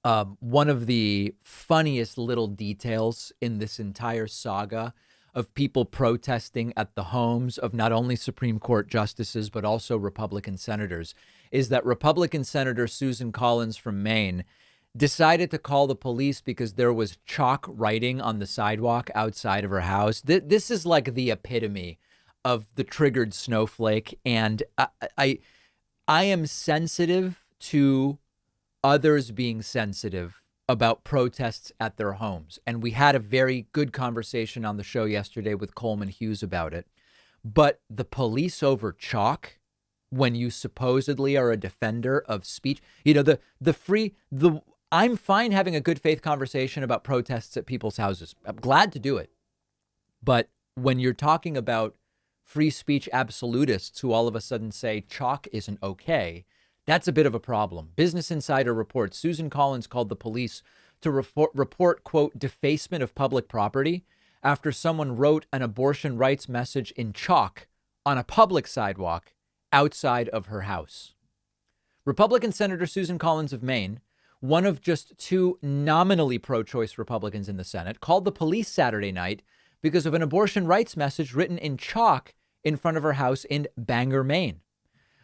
One of the funniest little details in this entire saga of people protesting at the homes of not only Supreme Court justices, but also Republican senators is that Republican Senator Susan Collins from Maine decided to call the police because there was chalk writing on the sidewalk outside of her house. This is like the epitome of the triggered snowflake. And I am sensitive to others being sensitive about protests at their homes. And we had a very good conversation on the show yesterday with Coleman Hughes about it. But the police over chalk, when you supposedly are a defender of speech, I'm fine having a good faith conversation about protests at people's houses. I'm glad to do it. But when you're talking about free speech absolutists who all of a sudden say chalk isn't okay, that's a bit of a problem. Business Insider reports Susan Collins called the police to report, quote, defacement of public property after someone wrote an abortion rights message in chalk on a public sidewalk outside of her house. Republican Senator Susan Collins of Maine, one of just two nominally pro-choice Republicans in the Senate, called the police Saturday night because of an abortion rights message written in chalk in front of her house in Bangor, Maine.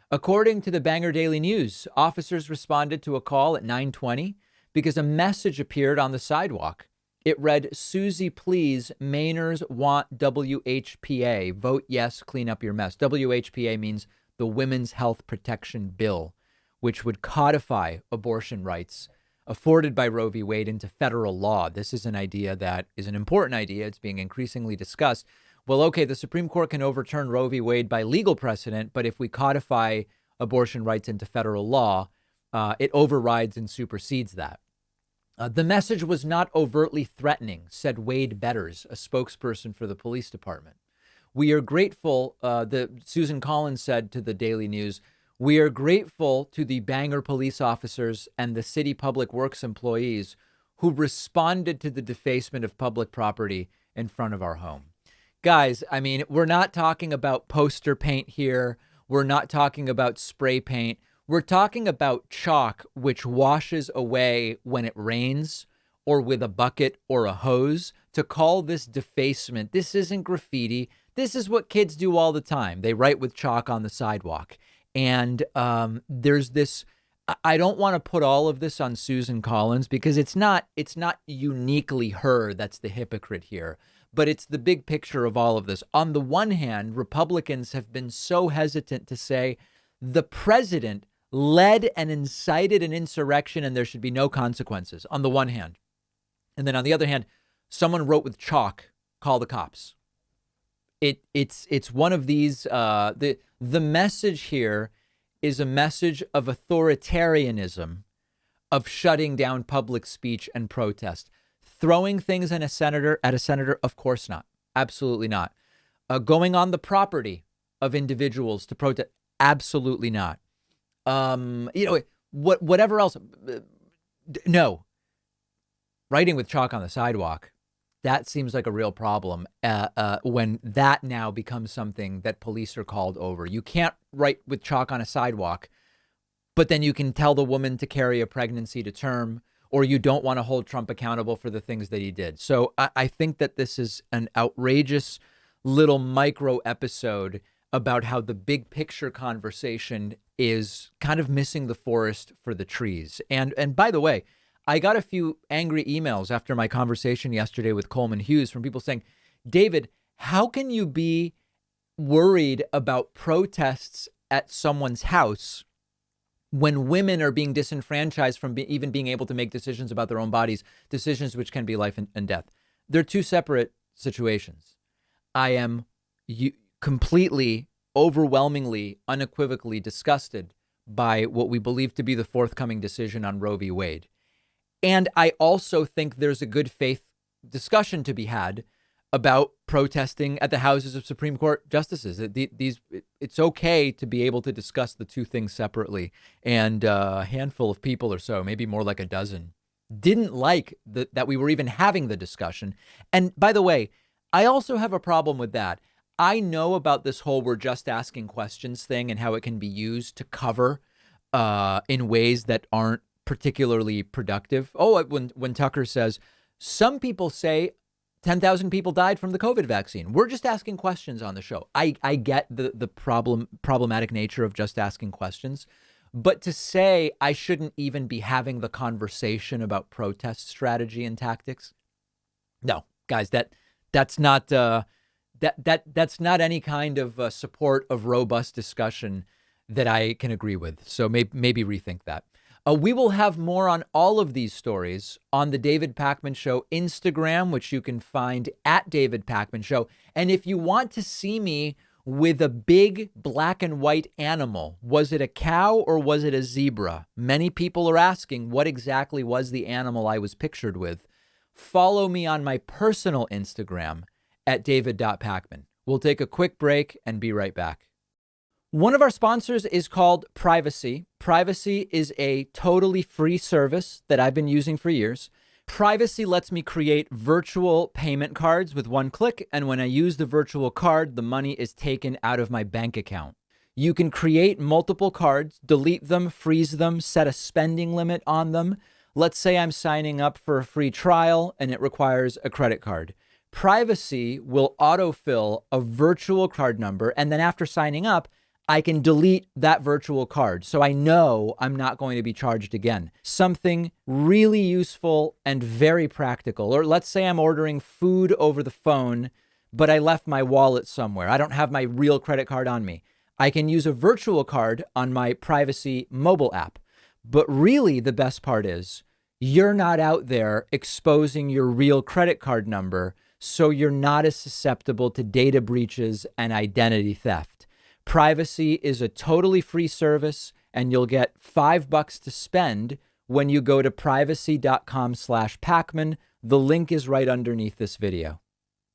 According to the Bangor Daily News, officers responded to a call at 9:20 because a message appeared on the sidewalk. It read, "Susie, please, Mainers want WHPA. Vote yes, clean up your mess." WHPA means the Women's Health Protection Bill, which would codify abortion rights afforded by Roe v. Wade into federal law. This is an idea that is an important idea. It's being increasingly discussed. Well, okay, the Supreme Court can overturn Roe v. Wade by legal precedent, but if we codify abortion rights into federal law, it overrides and supersedes that. The message was not overtly threatening, said Wade Betters, a spokesperson for the police department. We are grateful, Susan Collins said to the Daily News, we are grateful to the Bangor police officers and the city public works employees who responded to the defacement of public property in front of our home. Guys, I mean, we're not talking about poster paint here. We're not talking about spray paint. We're talking about chalk, which washes away when it rains or with a bucket or a hose. To call this defacement, this isn't graffiti. This is what kids do all the time. They write with chalk on the sidewalk. And there's this, I don't want to put all of this on Susan Collins because it's not uniquely her that's the hypocrite here. But it's the big picture of all of this. On the one hand, Republicans have been so hesitant to say the president led and incited an insurrection and there should be no consequences on the one hand. And then on the other hand, someone wrote with chalk, call the cops. It's one of these. The message here is a message of authoritarianism, of shutting down public speech and protest. Throwing things at a senator, of course not. Absolutely not. Going on the property of individuals to protest, absolutely not. Whatever else. No. Writing with chalk on the sidewalk, that seems like a real problem when that now becomes something that police are called over. You can't write with chalk on a sidewalk, but then you can tell the woman to carry a pregnancy to term, or you don't want to hold Trump accountable for the things that he did. So I think that this is an outrageous little micro episode about how the big picture conversation is kind of missing the forest for the trees. And by the way, I got a few angry emails after my conversation yesterday with Coleman Hughes from people saying, David, how can you be worried about protests at someone's house when women are being disenfranchised from even being able to make decisions about their own bodies, decisions which can be life and death? They're two separate situations. I am completely, overwhelmingly, unequivocally disgusted by what we believe to be the forthcoming decision on Roe v. Wade. And I also think there's a good faith discussion to be had about protesting at the houses of Supreme Court justices. It's okay to be able to discuss the two things separately. And a handful of people or so, maybe more like a dozen, didn't like that we were even having the discussion. And by the way, I also have a problem with that. I know about this whole we're just asking questions thing and how it can be used to cover in ways that aren't particularly productive. Oh, when Tucker says, some people say 10,000 people died from the COVID vaccine. We're just asking questions on the show. I get the problematic nature of just asking questions. But to say I shouldn't even be having the conversation about protest strategy and tactics. No, guys, that's not that's not any kind of support of robust discussion that I can agree with. So maybe rethink that. We will have more on all of these stories on the David Pakman Show Instagram, which you can find at David Pakman Show. And if you want to see me with a big black and white animal, was it a cow or was it a zebra? Many people are asking what exactly was the animal I was pictured with. Follow me on my personal Instagram at david.pakman. We'll take a quick break and be right back. One of our sponsors is called Privacy. Privacy is a totally free service that I've been using for years. Privacy lets me create virtual payment cards with one click, and when I use the virtual card, the money is taken out of my bank account. You can create multiple cards, delete them, freeze them, set a spending limit on them. Let's say I'm signing up for a free trial and it requires a credit card. Privacy will autofill a virtual card number, and then after signing up, I can delete that virtual card. So I know I'm not going to be charged again. Something really useful and very practical. Or let's say I'm ordering food over the phone, but I left my wallet somewhere. I don't have my real credit card on me. I can use a virtual card on my Privacy mobile app. But really the best part is you're not out there exposing your real credit card number, so you're not as susceptible to data breaches and identity theft. Privacy is a totally free service, and you'll get $5 to spend when you go to privacy.com/Pakman. The link is right underneath this video.